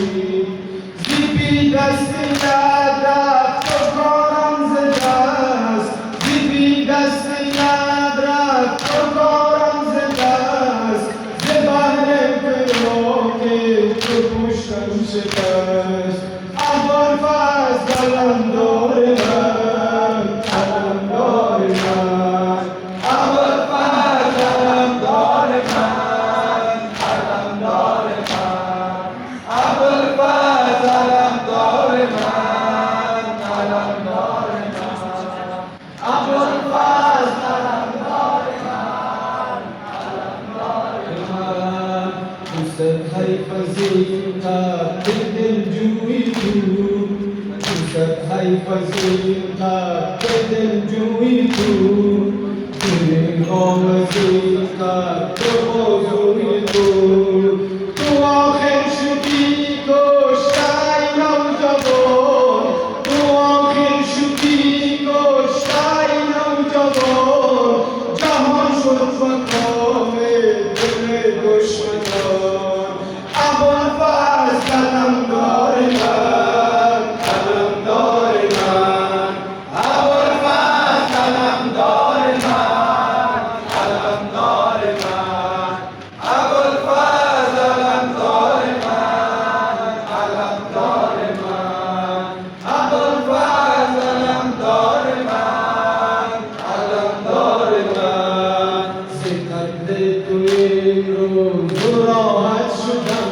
زیبی دستی ندرد تو کارم ز دست، زیبی دستی ندرد تو کارم ز دست، ز بهر فراق تو پشتم شکست. ابوالفضل قلمدار من، قلمدار من، ابوالفضل قلمدار من، قلمدار من، ابوالفضل قلمدار من، قلمدار من، ابوالفضل قلمدار من، قلمدار من. دوست حیف از این قد دلجویی تو، دوست حیف از این قد دلجویی تو، دل غم از این قد بازوی تو. تو آخر شدی کشته ای نوجوان، تو آخر شدی کشته ای نوجوان، جهان شد مقام دل دشمنان. ابوالفضل قلمدار من، قلمدار من، ابوالفضل قلمدار من، قلمدار من، ابوالفضل قلمدار من، قلمدار من، ابوالفضل قلمدار من، قلمدار من. ز قد تو امروز راحت شدم،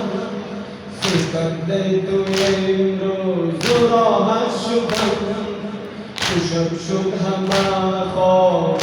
ز قد تو امروز راحت شدم، خوشم شد همه خواب